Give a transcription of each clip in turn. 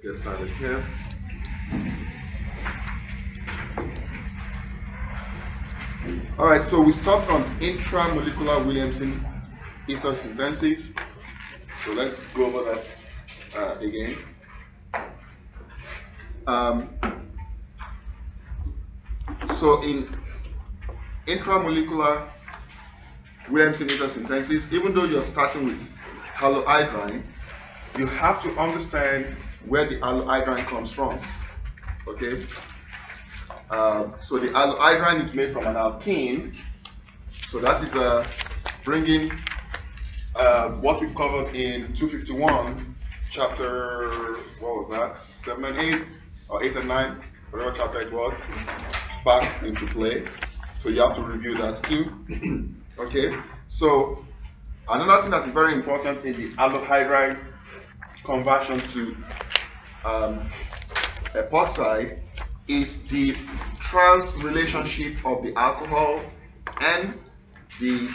Let's get started here. All right, so we stopped on intramolecular Williamson ether synthesis. So let's go over that again. So in intramolecular Williamson ether synthesis, even though you're starting with halohydrine, you have to understand where the halohydrine comes from. Okay? So the halohydrine is made from an alkene. So that is bringing what we've covered in 251, chapter, what was that, 7 and 8, or 8 and 9, whatever chapter it was, back into play. So you have to review that too. Okay, so another thing that is very important in the aldehyde conversion to epoxide is the trans relationship of the alcohol and the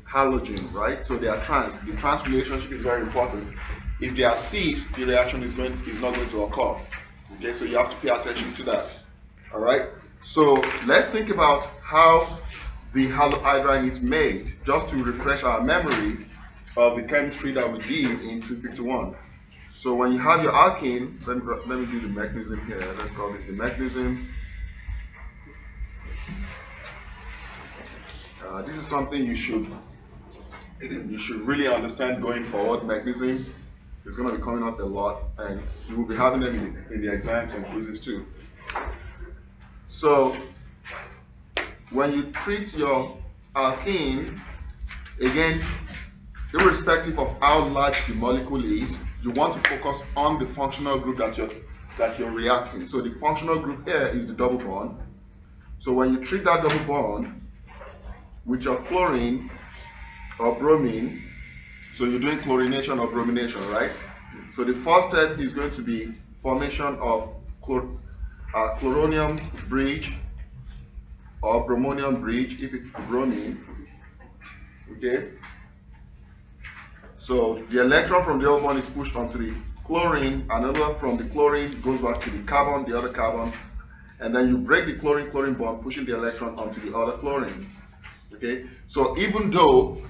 halogen, right? So they are trans. The trans relationship is very important. If they are cis, the reaction is not going to occur. Okay, so you have to pay attention to that. All right. So let's think about how the halohydrine is made, just to refresh our memory of the chemistry that we did in 251. So when you have your alkene, let me do the mechanism here. Let's call this the mechanism. This is something you should really understand going forward. Mechanism is going to be coming up a lot, and you will be having them in the exams and quizzes too. So when you treat your alkene, again, irrespective of how large the molecule is, you want to focus on the functional group that you're reacting. So the functional group here is the double bond. So when you treat that double bond with your chlorine or bromine, so you're doing chlorination or bromination, right? So the first step is going to be formation of chloronium bridge or bromonium bridge if it's bromine. Okay? So the electron from the other one is pushed onto the chlorine, another from the chlorine goes back to the carbon, the other carbon, and then you break the chlorine-chlorine bond, pushing the electron onto the other chlorine. Okay? So even though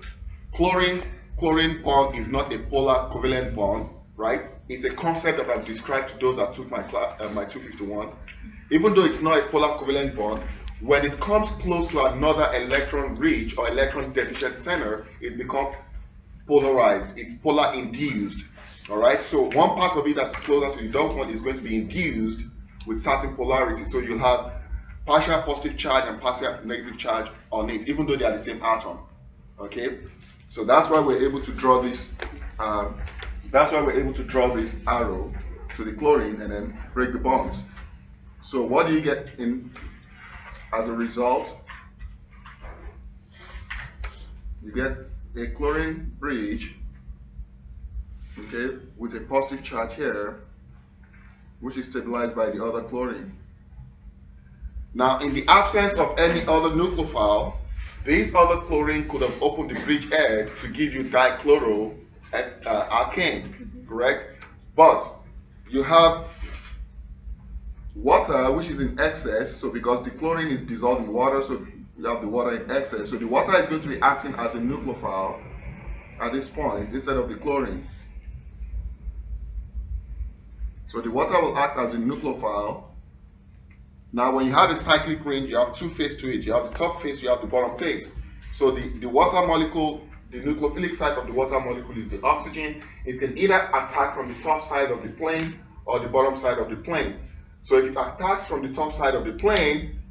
chlorine-chlorine bond is not a polar covalent bond, right? It's a concept that I've described to those that took my 251. Even though it's not a polar covalent bond, when it comes close to another electron rich or electron deficient center, it becomes polarized. It's polar induced. All right. So one part of it that is closer to the double bond is going to be induced with certain polarity. So you'll have partial positive charge and partial negative charge on it, even though they are the same atom. Okay. So that's why we're able to draw this. That's why we're able to draw this arrow to the chlorine and then break the bonds. So what do you get in as a result? You get a chlorine bridge, okay, with a positive charge here, which is stabilized by the other chlorine. Now, in the absence of any other nucleophile, this other chlorine could have opened the bridge head to give you dichloro alkane, correct? But you have water which is in excess, so because the chlorine is dissolved in water, so you have the water in excess. So the water is going to be acting as a nucleophile at this point instead of the chlorine. So the water will act as a nucleophile. Now when you have a cyclic ring, you have two faces to it. You have the top face, you have the bottom face. So the water molecule, the nucleophilic side of the water molecule is the oxygen. It can either attack from the top side of the plane or the bottom side of the plane. So if it attacks from the top side of the plane,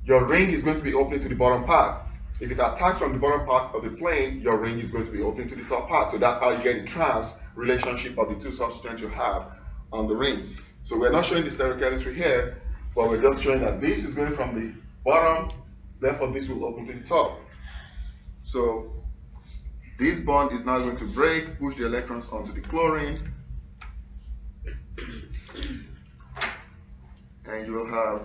your ring is going to be opening to the bottom part. If it attacks from the bottom part of the plane, your ring is going to be opening to the top part. So that's how you get the trans relationship of the two substituents you have on the ring. So we're not showing the stereochemistry here, but we're just showing that this is going from the bottom, therefore this will open to the top. So this bond is now going to break, push the electrons onto the chlorine, and you will have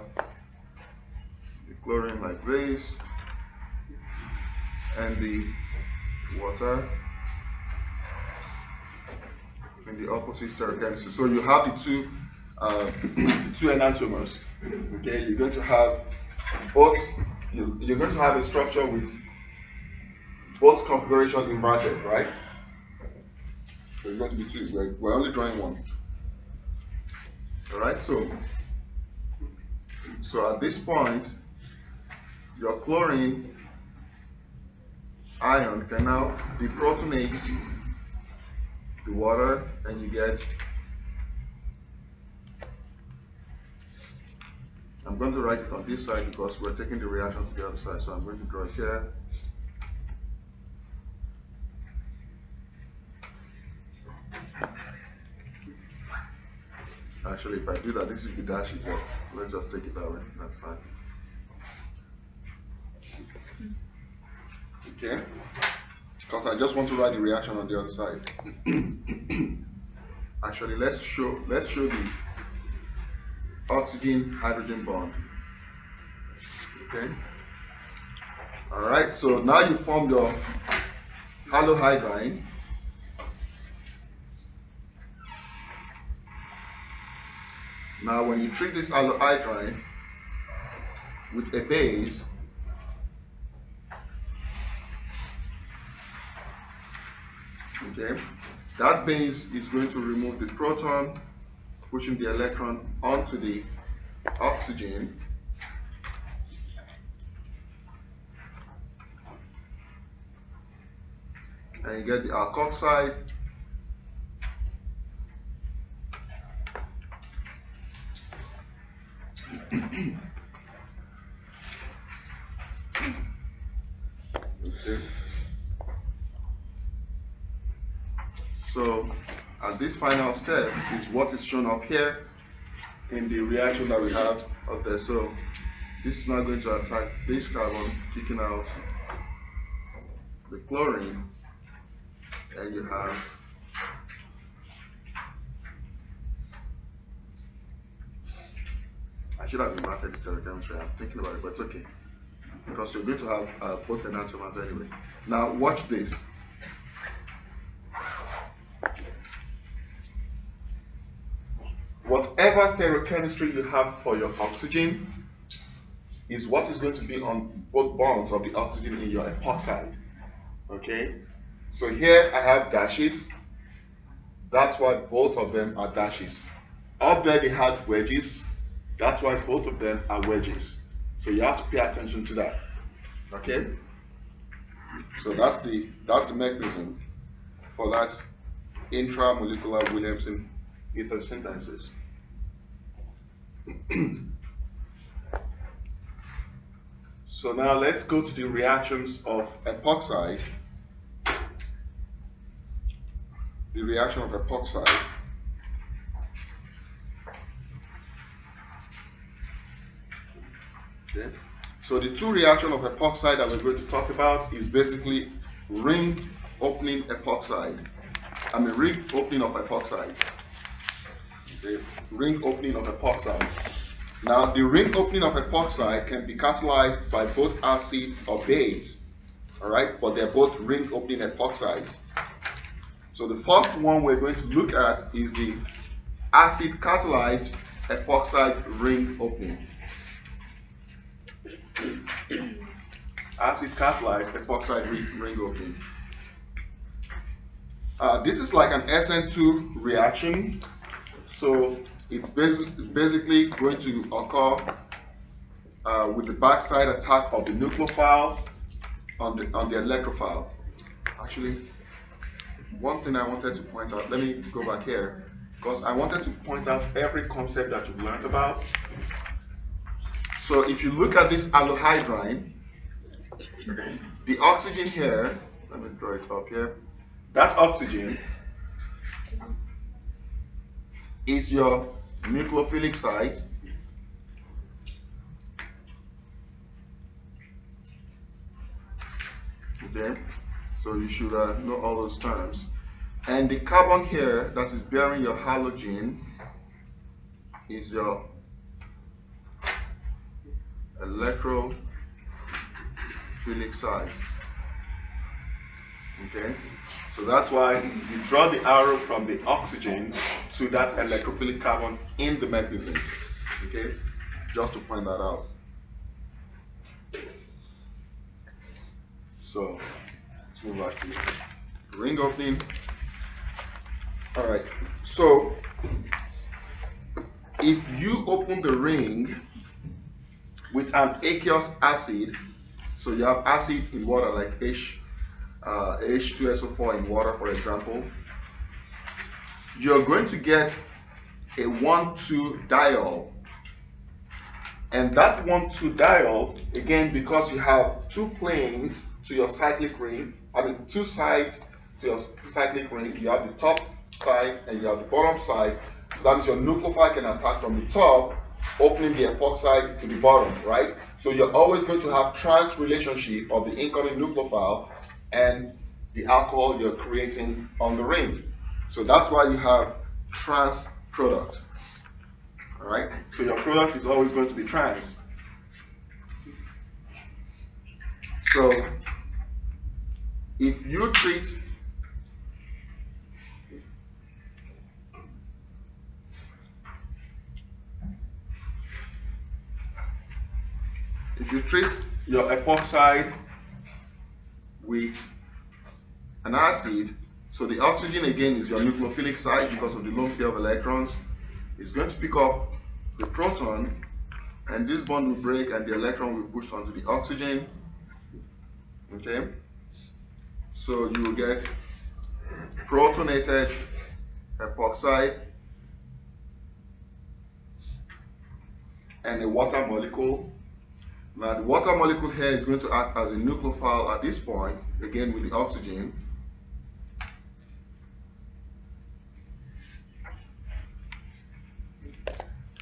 the chlorine like this, and the water in the opposite stereochemistry. So you have the two two enantiomers. Okay, you're going to have both. You're going to have a structure with both configuration inverted, right? So it's going to be two. We're only drawing one. All right. So at this point, your chlorine ion can now deprotonate the water, and you get. I'm going to write it on this side because we're taking the reaction to the other side. So I'm going to draw it here. Actually, if I do that, this is the dashes, but let's just take it that way. That's fine. Okay? Because I just want to write the reaction on the other side. Actually, let's show the oxygen hydrogen bond. Okay? Alright, so now you formed your halohydride. Now when you treat this halohydride with a base, okay, that base is going to remove the proton, pushing the electron onto the oxygen. And you get the alkoxide. Okay. So at this final step is what is shown up here in the reaction that we have up there. So this is now going to attack this carbon, kicking out the chlorine, and you have I should have been marked stereochemistry. I'm thinking about it, but it's okay because you're going to have both enantiomers anyway. Now watch this. Whatever stereochemistry you have for your oxygen is what is going to be on both bonds of the oxygen in your epoxide. Okay? So here I have dashes. That's why both of them are dashes. Up there they had wedges. That's why both of them are wedges. So you have to pay attention to that. Okay? So that's the mechanism for that intramolecular Williamson ether synthesis. So now let's go to the reactions of epoxide. The reaction of epoxide. Okay. So the two reactions of epoxide that we're going to talk about is basically ring opening epoxide. Ring opening of epoxide. Okay. Ring opening of epoxide. Now the ring opening of epoxide can be catalyzed by both acid or base. Alright, but they're both ring opening epoxides. So the first one we're going to look at is the acid catalyzed epoxide ring opening. Acid catalyzed epoxide ring opening. This is like an SN2 reaction. So it's basically going to occur with the backside attack of the nucleophile on the electrophile. Actually, one thing I wanted to point out, let me go back here, because I wanted to point out every concept that you've learned about. So if you look at this halohydride, the oxygen here, let me draw it up here, that oxygen is your nucleophilic site. Okay, so you should know all those terms. And the carbon here that is bearing your halogen is your electrophilic site. Okay, so that's why you draw the arrow from the oxygen to that electrophilic carbon in the mechanism. Okay, just to point that out. So let's move back to the ring opening. All right, so if you open the ring with an aqueous acid, so you have acid in water like H2SO4 in water, for example, you're going to get a 1,2 diol. And that 1,2 diol, again, because you have two planes to your cyclic ring, two sides to your cyclic ring, you have the top side and you have the bottom side. So that means your nucleophile can attack from the top, opening the epoxide to the bottom, right? So you're always going to have trans relationship of the incoming nucleophile and the alcohol you're creating on the ring. So that's why you have trans product. All right? So your product is always going to be trans. So if you treat your epoxide with an acid, so the oxygen again is your nucleophilic side because of the lone pair of electrons, it's going to pick up the proton and this bond will break and the electron will push onto the oxygen. Okay, so you will get protonated epoxide and a water molecule. Now the water molecule here is going to act as a nucleophile at this point, again with the oxygen.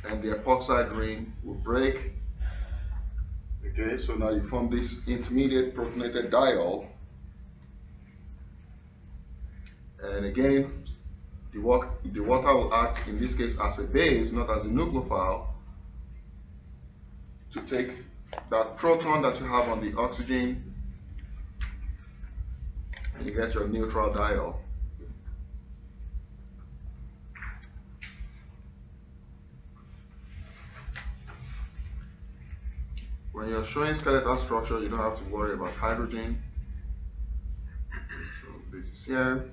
And the epoxide ring will break. Okay, so now you form this intermediate protonated diol. And again, the water will act in this case as a base, not as a nucleophile, to take that proton that you have on the oxygen and you get your neutral diol. When you're showing skeletal structure, you don't have to worry about hydrogen. So this is here.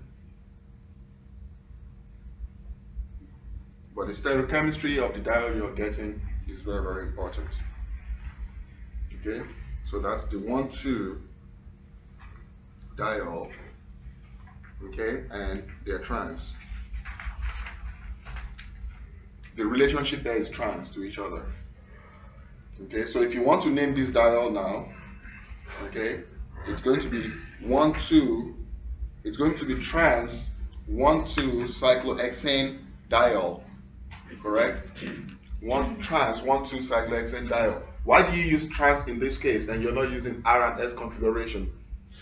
But the stereochemistry of the diol you're getting is very, very important. Okay, so that's the 1,2 diol. Okay, and they're trans. The relationship there is trans to each other. Okay, so if you want to name this diol now, okay, it's going to be 1,2, it's going to be trans 1,2 cyclohexane diol, correct? Trans 1,2 cyclohexane diol. Why do you use trans in this case and you're not using R and S configuration?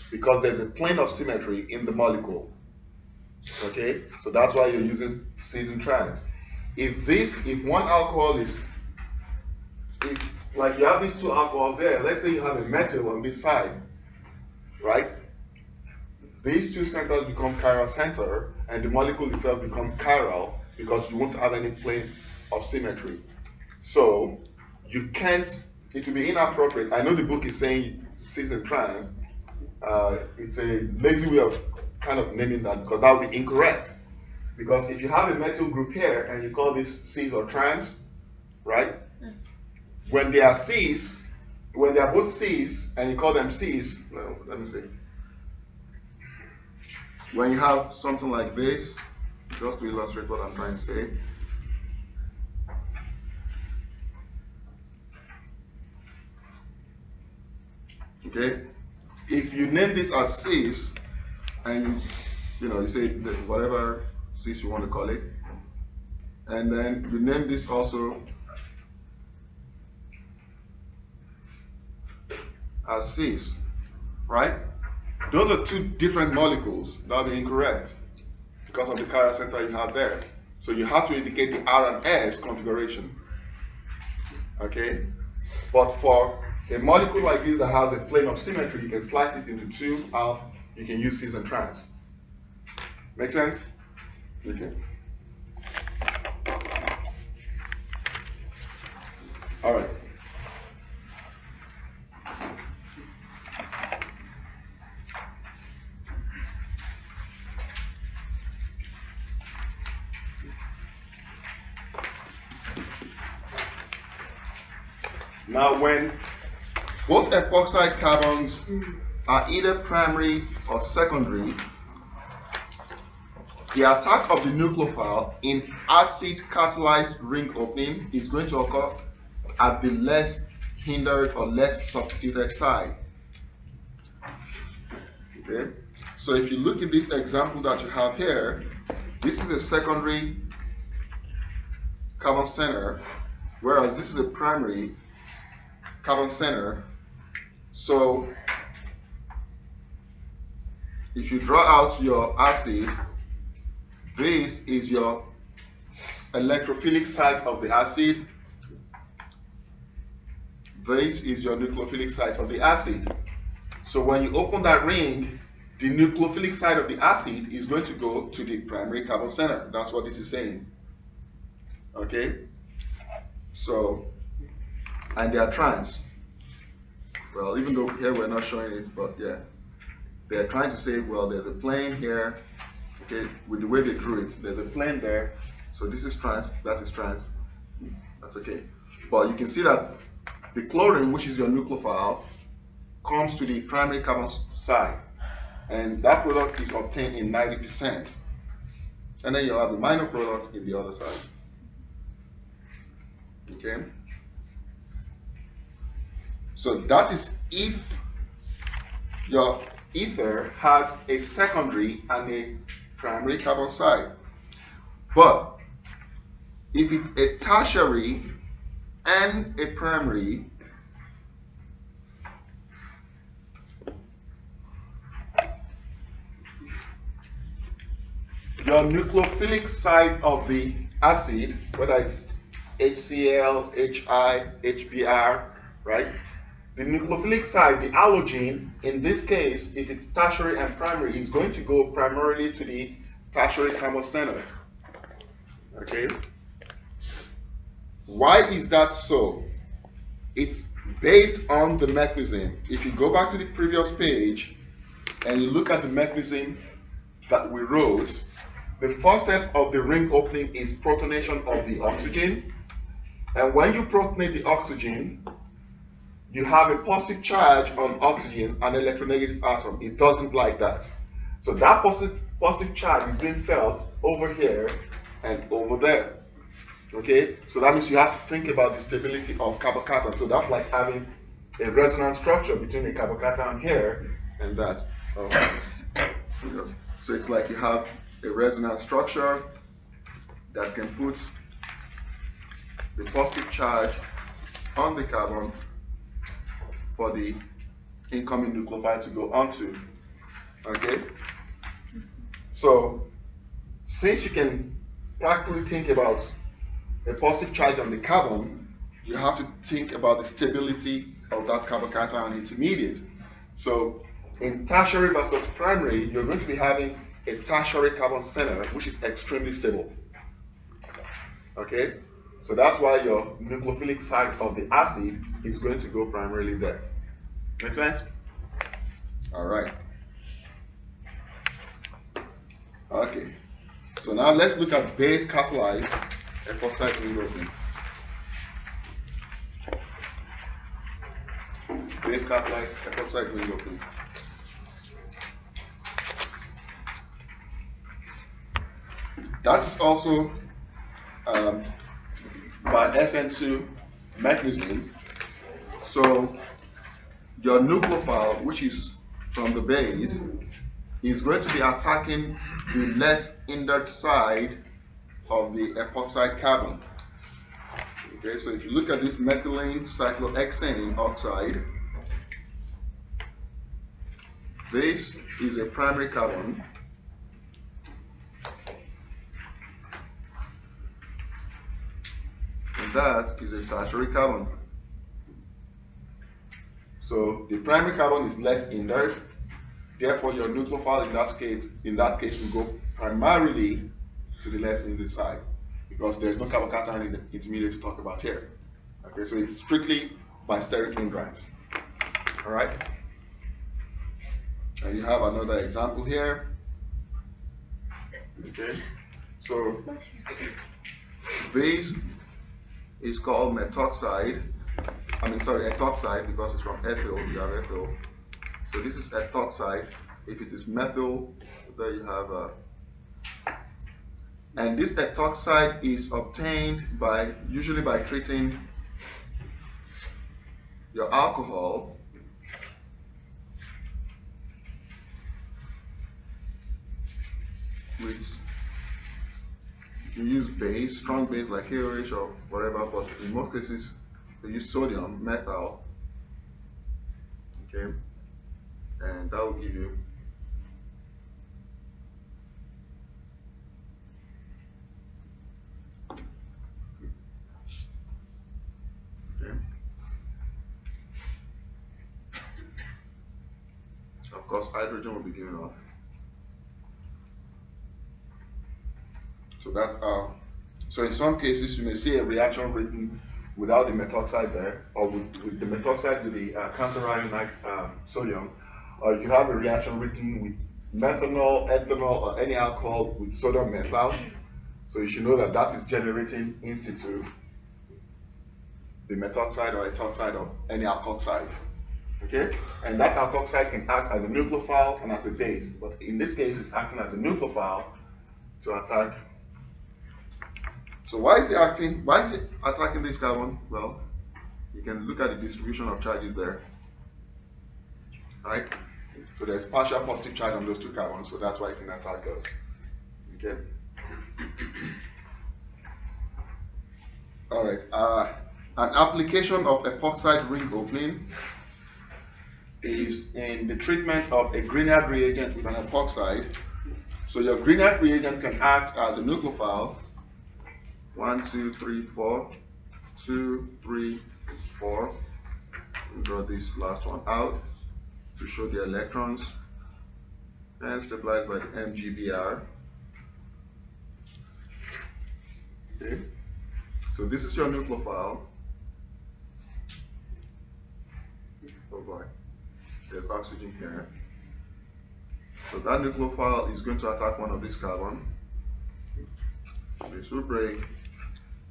Because there's a plane of symmetry in the molecule. Okay, so that's why you're using cis and trans. If one alcohol is, like you have these two alcohols there, let's say you have a metal on this side, right? These two centers become chiral center and the molecule itself becomes chiral because you won't have any plane of symmetry. So you can't, it will be inappropriate. I know the book is saying cis and trans. It's a lazy way of kind of naming that because that would be incorrect. Because if you have a metal group here and you call this cis or trans, right? When they are cis, when they are both cis and you call them cis, no, let me see. When you have something like this, just to illustrate what I'm trying to say. Okay, if you name this as cis, and you say whatever cis you want to call it, and then you name this also as cis, right? Those are two different molecules. That will be incorrect because of the chiral center you have there. So you have to indicate the R and S configuration. Okay, but for a molecule like this that has a plane of symmetry, you can slice it into two half you can use cis and trans. Make sense? Okay. All right. Now, when both epoxide carbons are either primary or secondary, the attack of the nucleophile in acid catalyzed ring opening is going to occur at the less hindered or less substituted side. Okay, so if you look at this example that you have here, this is a secondary carbon center, whereas this is a primary carbon center. So if you draw out your acid, this is your electrophilic site of the acid. This is your nucleophilic site of the acid. So when you open that ring, the nucleophilic site of the acid is going to go to the primary carbon center. That's what this is saying. Okay? So, and they are trans. Well, even though here we're not showing it, but yeah. They're trying to say, well, there's a plane here. Okay, with the way they drew it, there's a plane there. So this is trans, that is trans. That's okay. But you can see that the chlorine, which is your nucleophile, comes to the primary carbon side. And that product is obtained in 90%. And then you'll have the minor product in the other side. Okay? So that is if your ether has a secondary and a primary carbon side. But if it's a tertiary and a primary, your nucleophilic side of the acid, whether it's HCl, HI, HBr, right? The nucleophilic side, the halogen, in this case, if it's tertiary and primary, is going to go primarily to the tertiary carbon center. Okay? Why is that so? It's based on the mechanism. If you go back to the previous page and you look at the mechanism that we wrote, the first step of the ring opening is protonation of the oxygen. And when you protonate the oxygen, you have a positive charge on oxygen and electronegative atom. It doesn't like that. So that positive charge is being felt over here and over there. Okay? So that means you have to think about the stability of carbocation. So that's like having a resonance structure between a carbocation here and that. So it's like you have a resonance structure that can put the positive charge on the carbon for the incoming nucleophile to go onto. Okay? So, since you can practically think about a positive charge on the carbon, you have to think about the stability of that carbocation intermediate. So, in tertiary versus primary, you're going to be having a tertiary carbon center, which is extremely stable. Okay? So that's why your nucleophilic site of the acid is going to go primarily there. Make sense? All right. Okay. So now let's look at base catalyzed epoxide ring opening. Base catalyzed epoxide ring opening. That is also by SN2 mechanism. So your nucleophile, which is from the base, is going to be attacking the less hindered side of the epoxide carbon. Okay, so if you look at this methylene cyclohexane oxide, this is a primary carbon. And that is a tertiary carbon. So the primary carbon is less hindered, Therefore, your nucleophile in that case will go primarily to the less inlet side because there's no carbocation intermediate to talk about here. Okay, so it's strictly by steric hindrance. All right, and you have another example here. Okay, so this is called methoxide. Ethoxide because it's from ethyl. You have ethyl. So this is ethoxide. If it is methyl, there you have and this ethoxide is obtained usually by treating your alcohol with, you use base, strong base like KOH or whatever, but in most cases they use sodium, methyl, okay, and that will give you of course, hydrogen will be given off. So that's so in some cases you may see a reaction written without the methoxide there, or with the methoxide with the counter-ion like sodium, or you have a reaction written with methanol, ethanol, or any alcohol with sodium methyl. So you should know that that is generating in situ the methoxide or ethoxide of any alkoxide. Okay, and that alkoxide can act as a nucleophile and as a base, but in this case it's acting as a nucleophile to attack. So why is it attacking this carbon? Well, you can look at the distribution of charges there, right? So there's partial positive charge on those two carbons, so that's why it can attack those. Okay. All right. An application of epoxide ring opening is in the treatment of a Grignard reagent with an epoxide. So your Grignard reagent can act as a nucleophile. 1, 2, 3, 4. 2, 3, 4. We'll draw this last one out to show the electrons and stabilized by the MGBR. Okay. So this is your nucleophile. Oh boy. There's oxygen here. So that nucleophile is going to attack one of these carbon. This will break.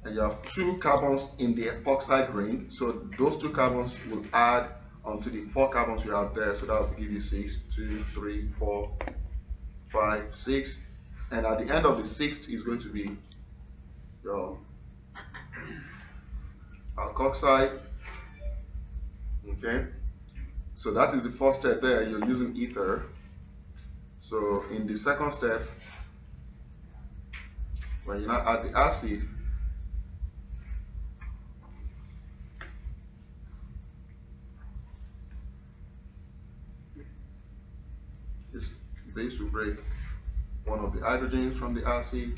And you have two carbons in the epoxide ring. So those two carbons will add onto the 4 carbons you have there. So that will give you 6. 2, 3, 4, 5, 6. And at the end of the 6th is going to be your alkoxide. Okay. So that is the first step there. You're using ether. So in the second step, when you now add the acid, this will break one of the hydrogens from the acid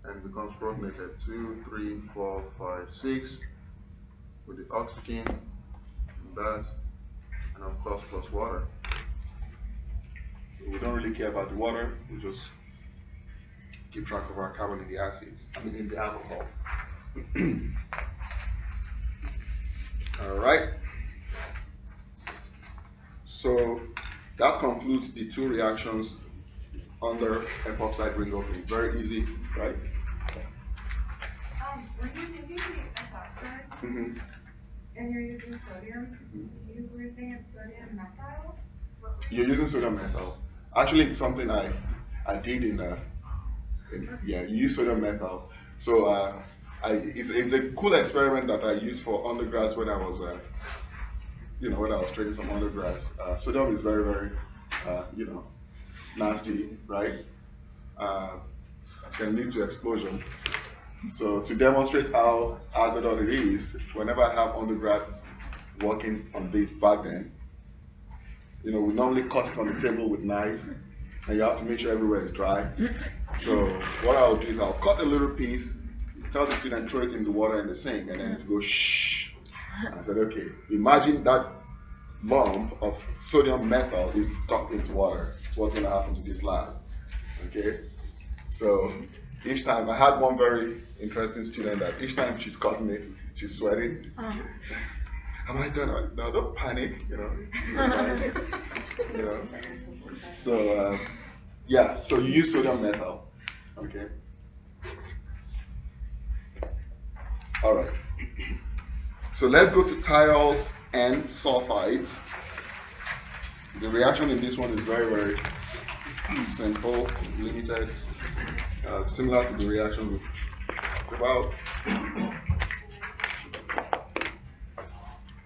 and becomes protonated 2, 3, 4, 5, 6 with the oxygen and that, and of course plus water. So we don't really care about the water, we just keep track of our carbon in the acids, in the alcohol. All right. So that concludes the 2 reactions under epoxide ring opening. Very easy, right? When you're making the epoxide and you're using sodium, you were saying it's sodium methyl? You're using sodium methyl. Actually, it's something I did you use sodium methyl. So it's a cool experiment that I used for undergrads when I was when I was training some undergrads. Sodium is very, very nasty, right? Can lead to explosion. So to demonstrate how hazardous it is, whenever I have undergrad working on this back then, we normally cut it on the table with knife, and you have to make sure everywhere is dry. So what I'll do is I'll cut a little piece, tell the student throw it in the water in the sink, and then it goes shh. I said, okay, imagine that lump of sodium metal is dumped into water, what's going to happen to this lab? Okay, so each time I had one very interesting student that each time she's cutting it, she's sweating. Am I done? No, don't panic, you know. You know. So yeah, so you use sodium metal. Okay. All right. So let's go to thiols and sulfides. The reaction in this one is very, very simple, limited, similar to the reaction we talked about.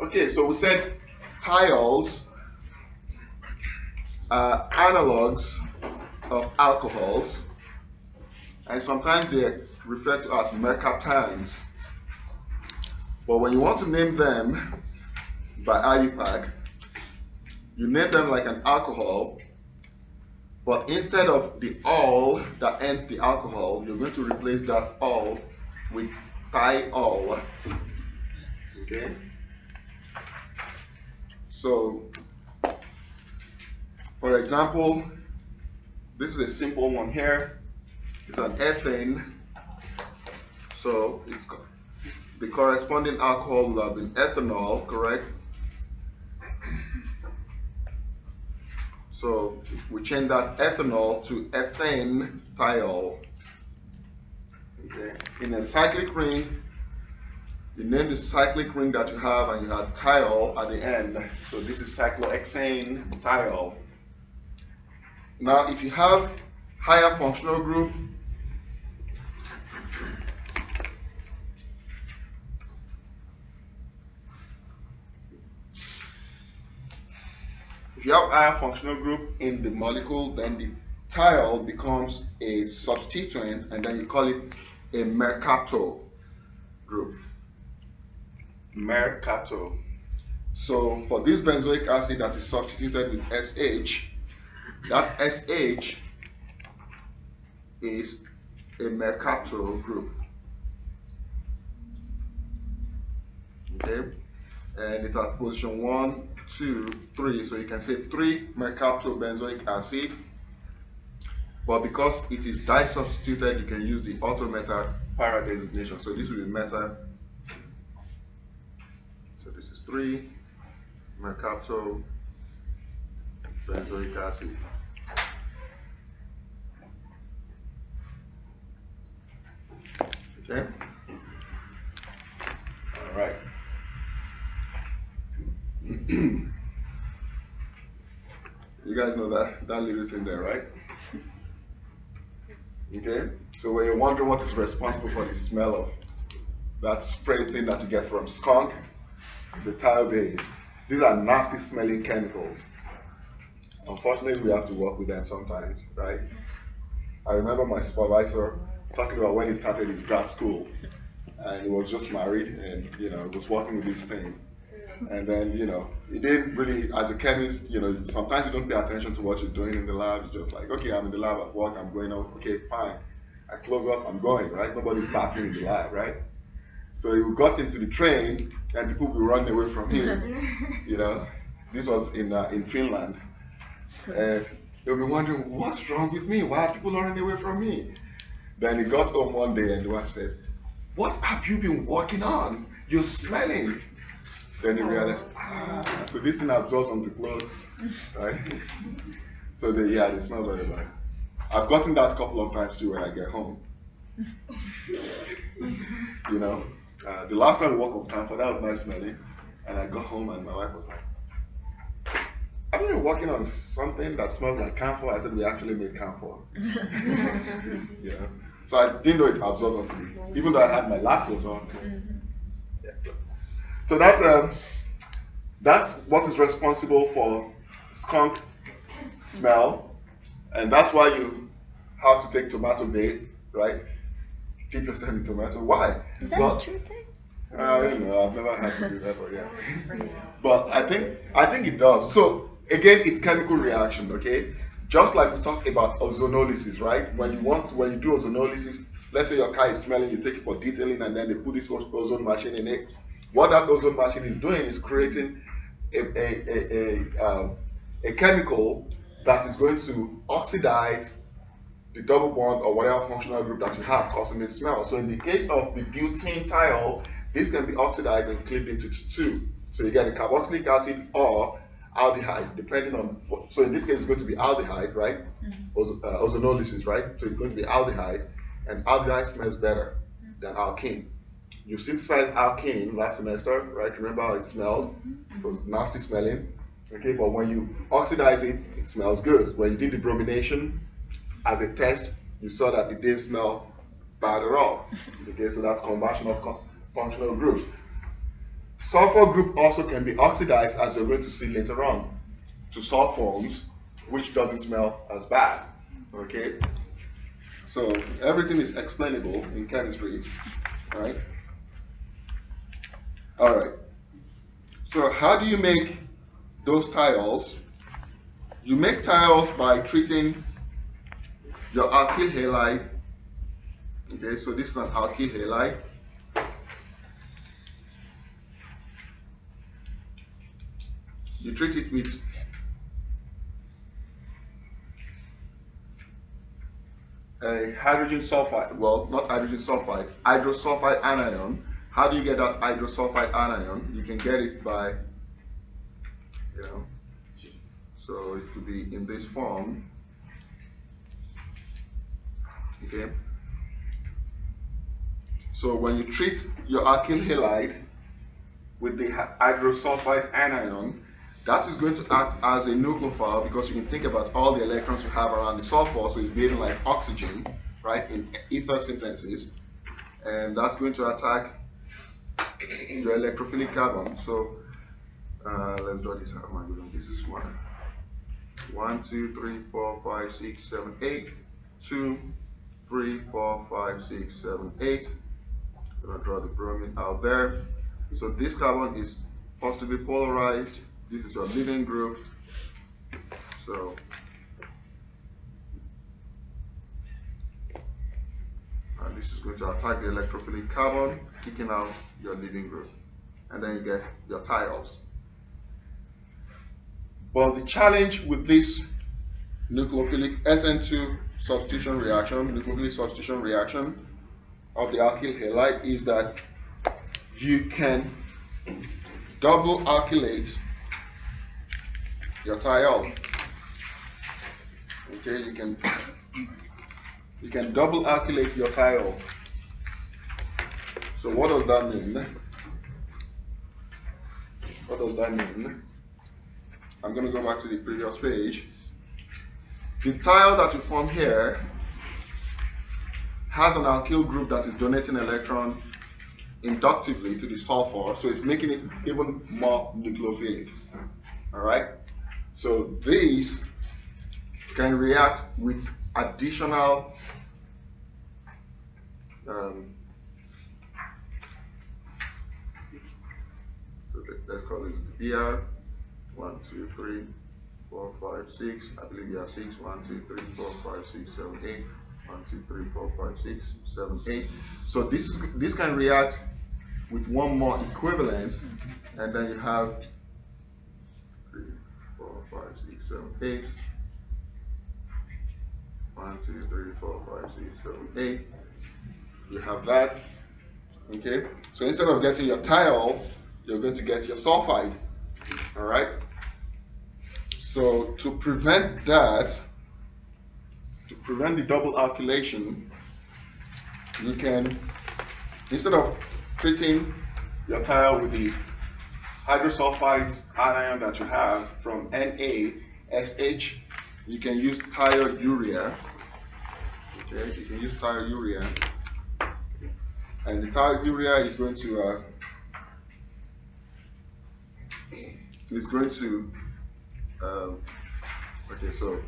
Okay, so we said thiols are analogs of alcohols, and sometimes they're referred to as mercaptans. But when you want to name them by IUPAC, you name them like an alcohol, but instead of the "ol" that ends the alcohol, you're going to replace that "ol" with thiol. Okay? So, for example, this is a simple one here. It's an ethane. So, the corresponding alcohol will have been ethanol, correct? So we change that ethanol to ethane thiol. Okay. In a cyclic ring, you name the cyclic ring that you have and you have thiol at the end. So this is cyclohexane thiol. Now if you have higher functional group, if you have higher functional group in the molecule, then the thiol becomes a substituent, and then you call it a mercapto group. Mercapto. So for this benzoic acid that is substituted with SH, that SH is a mercapto group. Okay, and it's at position 1, 2, 3, so you can say 3 mercaptobenzoic acid, but because it is disubstituted, you can use the auto-meta para designation. So this will be meta. So this is 3 mercaptobenzoic acid. Okay. All right. You guys know that little thing there, right? Okay, so when you're wondering what is responsible for the smell of that spray thing that you get from skunk, it's a thiol base. These are nasty smelling chemicals. Unfortunately, we have to work with them sometimes, right? I remember my supervisor talking about when he started his grad school, and he was just married, and he was working with this thing. And then, he didn't really, as a chemist, sometimes you don't pay attention to what you're doing in the lab. You're just like, okay, I'm in the lab at work, I'm going out, okay, fine. I close up, I'm going, right? Nobody's bathing in the lab, right? So he got into the train, and people will run away from him. This was in Finland. And they'll be wondering, what's wrong with me? Why are people running away from me? Then he got home one day, and the wife said, what have you been working on? You're smelling. Then you realize, so this thing absorbs onto clothes, right? So they smell very bad. I've gotten that a couple of times too when I get home. The last time we worked on camphor, that was nice smelling, and I got home and my wife was like, I've been working on something that smells like camphor. I said, we actually made camphor. So I didn't know it absorbs onto me, even though I had my lab coat on. Yeah, so that's what is responsible for skunk smell, and that's why you have to take tomato bait, right? Keep yourself in tomato. Why? Is that a true thing? I've never had to do that, but yeah. But I think it does. So again, it's chemical reaction, okay? Just like we talked about ozonolysis, right? When you do ozonolysis, let's say your car is smelling, you take it for detailing, and then they put this ozone machine in it. What that ozone machine is doing is creating a chemical that is going to oxidize the double bond or whatever functional group that you have, causing the smell. So in the case of the butane thiol, this can be oxidized and clipped into two. So you get a carboxylic acid or aldehyde, depending on what. So in this case, it's going to be aldehyde, right? Ozonolysis, right? So it's going to be aldehyde, and aldehyde smells better than alkene. You synthesized alkene last semester, right? Remember how it smelled? It was nasty smelling. Okay, but when you oxidize it, it smells good. When you did the bromination as a test, you saw that it didn't smell bad at all. Okay, so that's combustion of functional groups. Sulfur group also can be oxidized, as you're going to see later on, to sulfones, which doesn't smell as bad. Okay, so everything is explainable in chemistry, right? All right. So how do you make those thiols? You make thiols by treating your alkyl halide. Okay, so this is an alkyl halide. You treat it with a hydrogen sulfide. Well, not hydrogen sulfide, hydrosulfide anion. How do you get that hydrosulfide anion? You can get it by, so it could be in this form. Okay. So when you treat your alkyl halide with the hydrosulfide anion, that is going to act as a nucleophile, because you can think about all the electrons you have around the sulfur, so it's behaving like oxygen, right, in ether synthesis, and that's going to attack your electrophilic carbon. So let's draw this out. Oh my goodness, this is 1, 2, 3, 4, 5, 6, 7, 8, 2, 3, 4, 5, 6, 7, 8. I'm going to draw the bromine out there. So this carbon is positively polarized. This is your leaving group. So this is going to attack the electrophilic carbon, kicking out your leaving group. And then you get your thiols. But the challenge with this nucleophilic SN2 substitution reaction, nucleophilic substitution reaction of the alkyl halide, is that you can double alkylate your thiol. Okay, you can double alkylate your thiol. So what does that mean? What does that mean? I'm going to go back to the previous page. The thiol that you form here has an alkyl group that is donating electron inductively to the sulfur, so it's making it even more nucleophilic. All right. So these can react with additional so let's call it BR. 1, 2, 3, 4, 5, 6. I believe you have 6. 1, 2, 3, 4, 5, 6, 7, 8. 1, 2, 3, 4, 5, 6, 7, 8. So this can react with one more equivalent, and then you have 3, 4, 5, 6, 7, 8. 1, 2, 3, 4, 5, 6, 7, 8. You have that. Okay. So instead of getting your thiol, you're going to get your sulfide. All right. So to prevent that, to prevent the double alkylation, you can, instead of treating your thiol with the hydrosulfide anion that you have from NaSH, you can use thiourea. Okay, you can use thiourea, and the thiourea is going to okay, so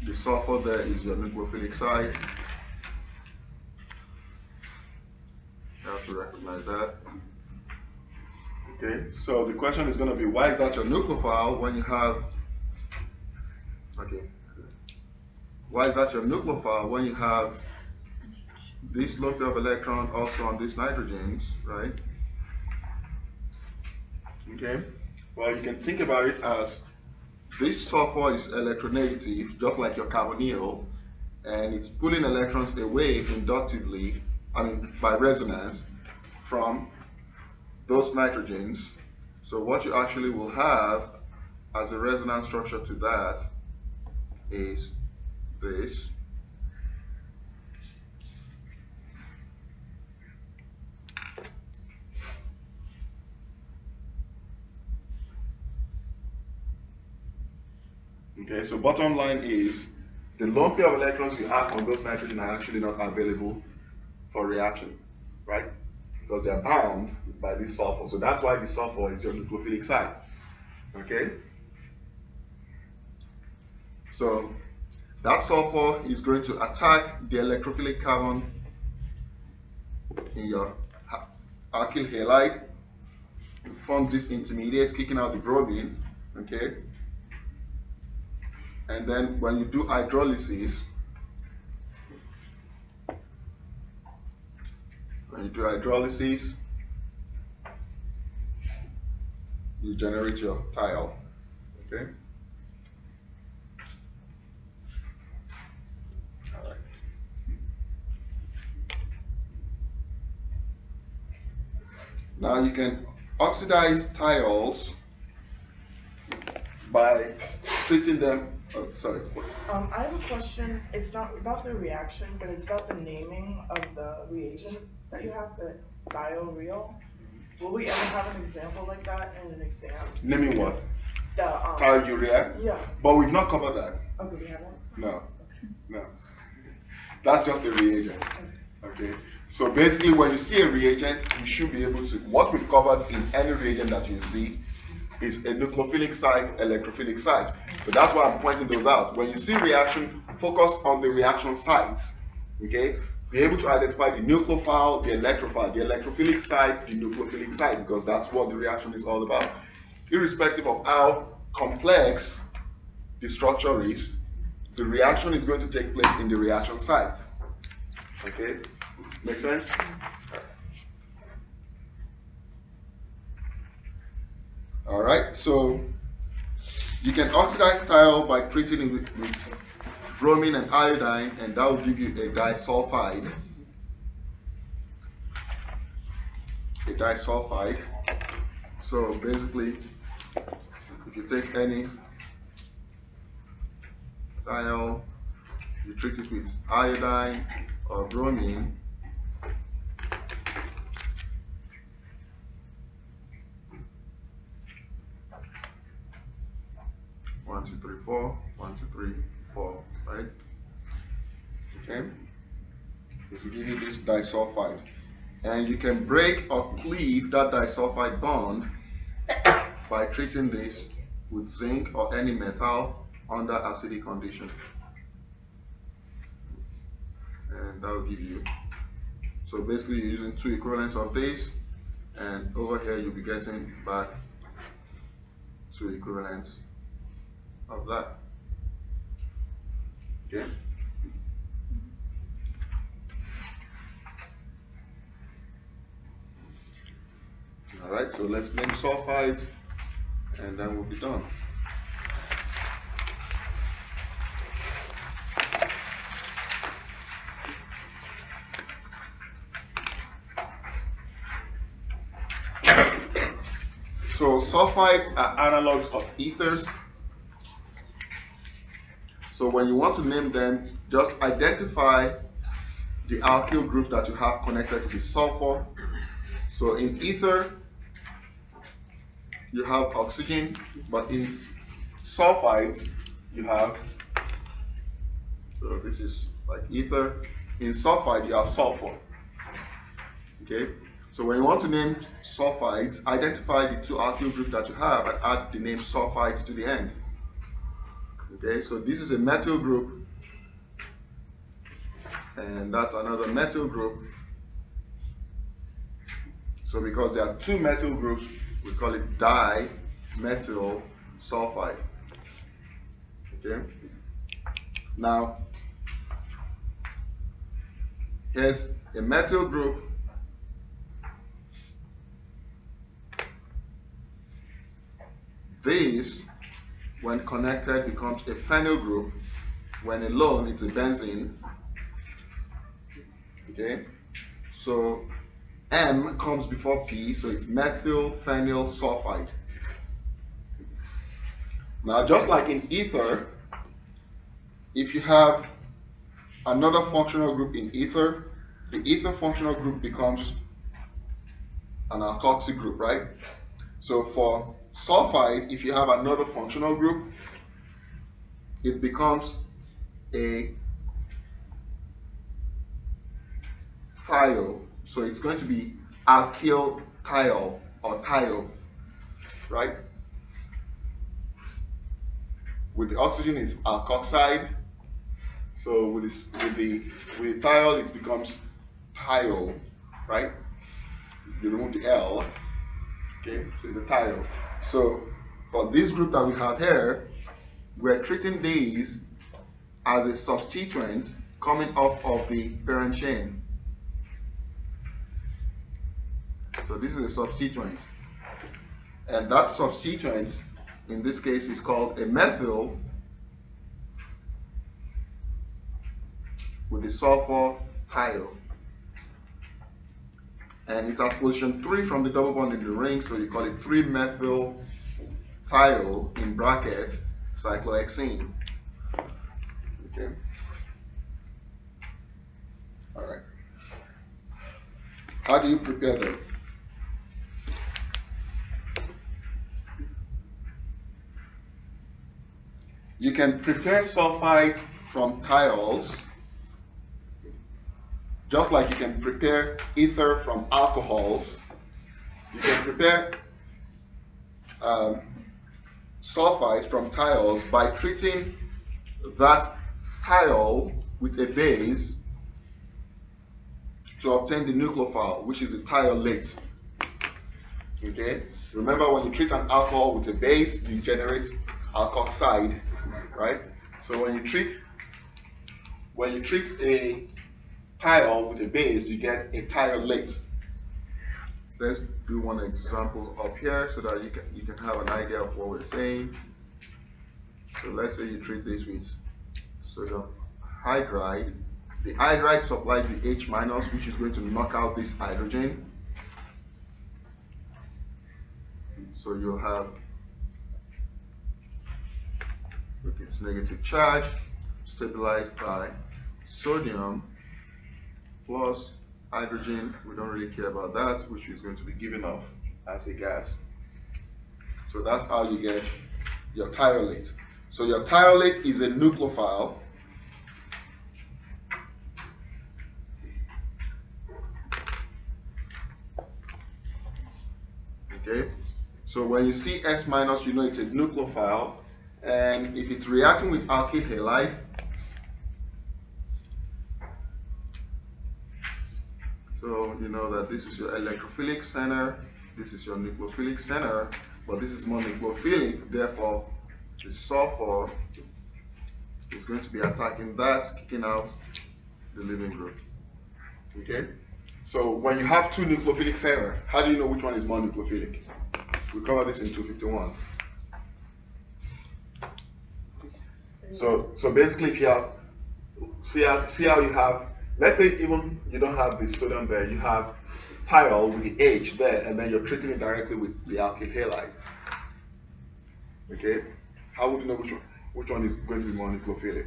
the sulfur there is your nucleophilic side. You have to recognize that. Okay, so the question is going to be, why is that your nucleophile when you have, why is that your nucleophile when you have this lone pair of electron also on these nitrogens, right? Okay, Well, you can think about it as this sulfur is electronegative, just like your carbonyl, and it's pulling electrons away inductively, by resonance, from those nitrogens. So what you actually will have as a resonance structure to that is this. Okay, so bottom line is the lone pair of electrons you have on those nitrogen are actually not available for reaction, right? Because they are bound by this sulfur. So that's why the sulfur is your nucleophilic site. Okay? So that sulfur is going to attack the electrophilic carbon in your alkyl halide, form this intermediate, kicking out the bromine. Okay? And then when you do hydrolysis, you generate your thiol. Okay? All right. Now you can oxidize thiols by treating them. Oh, sorry. I have a question. It's not about the reaction, but it's about the naming of the reagent that you have, the thioreal. Will we ever have an example like that in an exam? Naming what? The Thiourea? Yeah. But we've not covered that. Okay, we haven't? No. No. That's just a reagent. Okay. So basically when you see a reagent, you should be able to, what we've covered in any reagent that you see is a nucleophilic site, electrophilic site. So that's why I'm pointing those out. When you see reaction, focus on the reaction sites. Okay? Be able to identify the nucleophile, the electrophile, the electrophilic site, the nucleophilic site, because that's what the reaction is all about. Irrespective of how complex the structure is, the reaction is going to take place in the reaction site. Okay? Make sense? All right, so you can oxidize thiol by treating it with bromine and iodine, and that will give you a disulfide. So basically, if you take any thiol, you treat it with iodine or bromine, one, two, three, four, 1, 2, 3, 4, right? Okay, it will give you this disulfide, and you can break or cleave that disulfide bond by treating this with zinc or any metal under acidic conditions, and that will give you. So basically, you're using 2 equivalents of this, and over here you'll be getting back 2 equivalents of that. Okay. All right, so let's name sulfides, and then we'll be done. So sulfides are analogs of ethers. So when you want to name them, just identify the alkyl group that you have connected to the sulfur. So in ether, you have oxygen, but in sulfides, you have, so this is like ether. In sulfide, you have sulfur. Okay? So when you want to name sulfides, identify the 2 alkyl groups that you have and add the name sulfides to the end. Okay, so this is a methyl group, and that's another methyl group. So because there are 2 methyl groups, we call it dimethyl sulfide. Okay, now here's a methyl group, this, when connected, becomes a phenyl group. When alone, it's a benzene. Okay, so M comes before P, so it's methyl phenyl sulfide. Now, just like in ether, if you have another functional group in ether, the ether functional group becomes an alkoxy group, right? So for sulfide, if you have another functional group, it becomes a thiol. So it's going to be alkyl thiol or thiol, right? With the oxygen, it's alkoxide. So with the thiol, it becomes thiol, right? You remove the L, okay? So it's a thiol. So for this group that we have here, we're treating these as a substituent coming off of the parent chain. So this is a substituent, and that substituent in this case is called a methyl with the sulfur thiol, and it's at position 3 from the double bond in the ring, so you call it 3-methyl thiol in brackets cyclohexene. Okay. All right. How do you prepare them? You can prepare sulfides from thiols, just like you can prepare ether from alcohols. You can prepare sulfides from thiols by treating that thiol with a base to obtain the nucleophile, which is the thiolate. Okay? Remember, when you treat an alcohol with a base, you generate alkoxide, right? So when you treat a thiol with a base, you get a thiolate. Let's do one example up here so that you can have an idea of what we're saying. So let's say you treat this with sodium hydride. The hydride supplies the H-, which is going to knock out this hydrogen. So you'll have its negative charge stabilized by sodium plus hydrogen. We don't really care about that, which is going to be given off as a gas. So that's how you get your thiolate. So your thiolate is a nucleophile. Okay, so when you see S-, you know it's a nucleophile, and if it's reacting with alkyl halide, so you know that this is your electrophilic center, this is your nucleophilic center, but this is more nucleophilic, therefore the sulfur is going to be attacking that, kicking out the leaving group. Okay? So when you have two nucleophilic centers, how do you know which one is more nucleophilic? We cover this in 251. So basically, if you have, see how you have, let's say even you don't have the sodium there, you have thiol with the H there, and then you're treating it directly with the alkyl halide. Okay? How would you know which one is going to be more nucleophilic?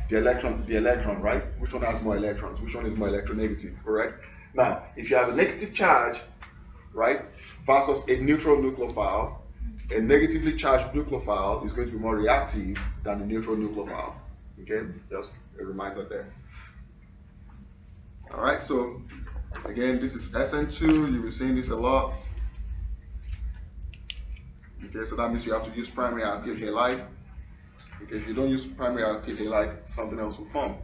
The electron, right? Which one has more electrons? Which one is more electronegative, correct? Now, if you have a negative charge, right, versus a neutral nucleophile, a negatively charged nucleophile is going to be more reactive than the neutral nucleophile. Okay, just a reminder there. All right, so again, this is SN2. You'll be seeing this a lot. Okay, so that means you have to use primary alkyl halide. Okay, if you don't use primary alkyl halide, something else will form.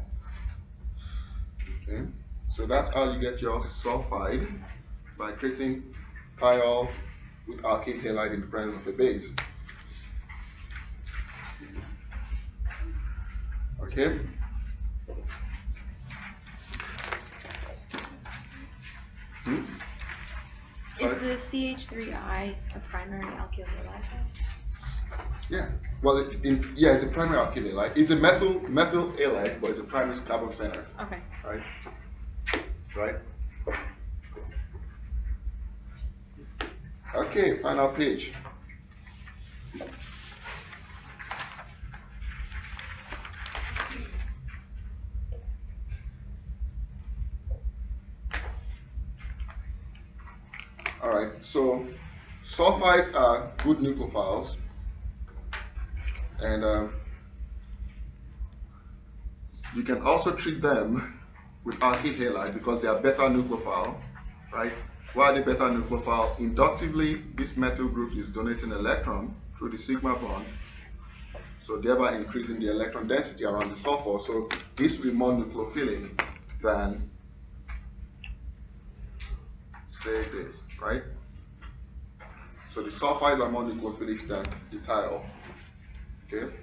Okay, so that's how you get your sulfide, by treating thiol with alkyl halide in the presence of a base. Okay. Is the CH3I a primary alkyl halide? Yeah. Well, it's a primary alkyl halide. It's a methyl halide, but it's a primary carbon center. Okay. Right. Right. Okay. Final page. All right. So sulfides are good nucleophiles, and you can also treat them with alkyl halide because they are beta nucleophile, right? Why are they beta nucleophile? Inductively, this methyl group is donating electron through the sigma bond, so thereby increasing the electron density around the sulfur. So this will be more nucleophilic than, say, this, right? So the sulfides are more nucleophilic than the thiol. Okay?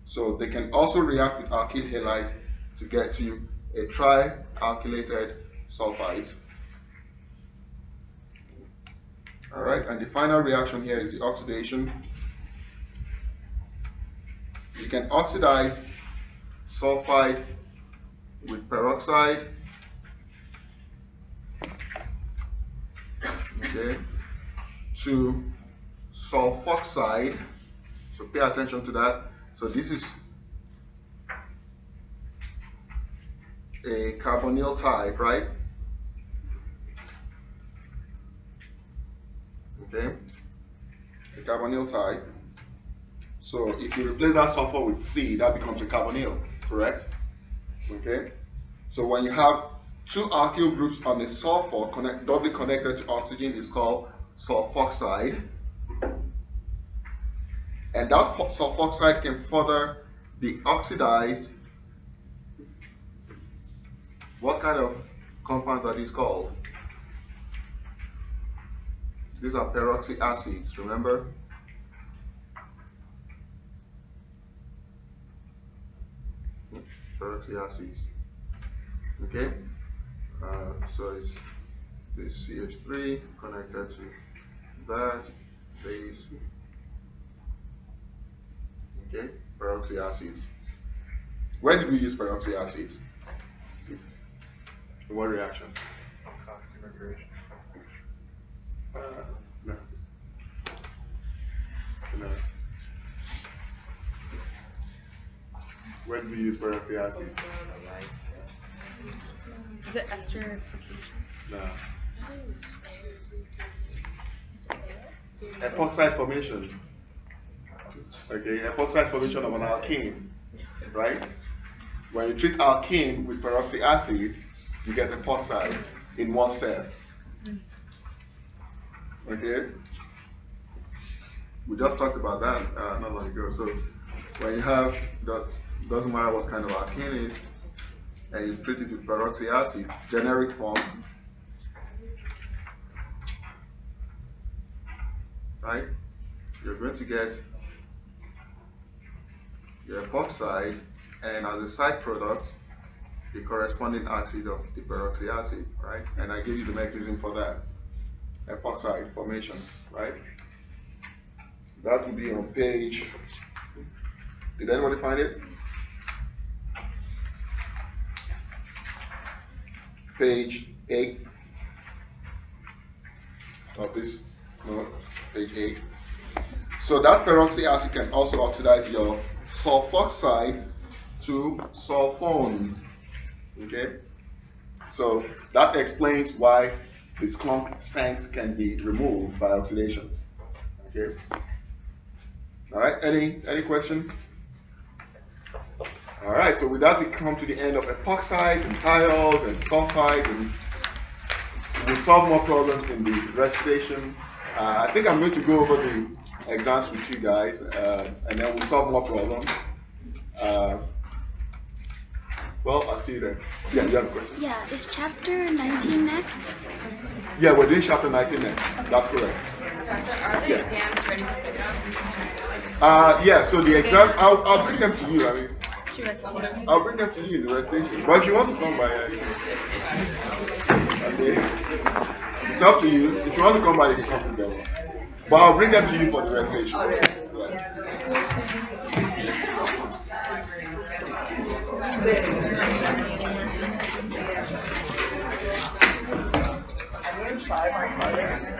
So they can also react with alkyl halide to get you a trialkylated sulfides. All right, and the final reaction here is the oxidation. You can oxidize sulfide with peroxide, okay, to sulfoxide. So pay attention to that. So this is a carbonyl type, right? Okay, a carbonyl type. So if you replace that sulfur with C, that becomes a carbonyl, correct? Okay. So when you have two alkyl groups on a sulfur doubly connected to oxygen, it's called sulfoxide. And that sulfoxide can further be oxidized. What kind of compounds are these called? These are peroxy acids, remember? Peroxy acids. Okay? So it's this CH3 connected to that base. Okay? Peroxy acids. Where did we use peroxy acids? In what reaction? No. No. Where do we use peroxy acids? Is it esterification? No. Epoxide formation. Okay, epoxide formation of an alkene, right? When you treat alkene with peroxy acid, you get epoxide in one step. Okay? We just talked about that not long ago. So when you have that, doesn't matter what kind of alkene is, and you treat it with peroxy acid, generic form, right? You're going to get your epoxide, and as a side product, the corresponding acid of the peroxy acid, right? And I give you the mechanism for that, epoxide formation, right? That will be on page, did anybody find it? Page 8 of this, no, page 8. So that peroxy acid can also oxidize your sulfoxide to sulfone. Okay? So that explains why the skunk scent can be removed by oxidation. Okay? All right, any question? All right, so with that we come to the end of epoxides and thiols and sulfides, and we'll solve more problems in the recitation. I think I'm going to go over the exams with you guys, and then we'll solve more problems. Well, I'll see you then. Yeah, you have a question? Yeah, is chapter 19 next? Yeah, we're doing chapter 19 next. Okay. That's correct. Are the exams ready for pickup? Yeah, so the exam, I'll bring them to you. I mean, QST. I'll bring them to you in the recitation. But if you want to come by, okay. It's up to you. If you want to come by, you can come with them. But I'll bring them to you for the rest station. Yeah. I'm gonna try my hardest.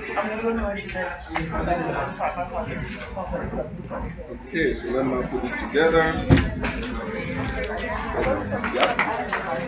I'm gonna go to my next week, but I'm gonna try my hardest. Okay, so let me now put this together. Yeah.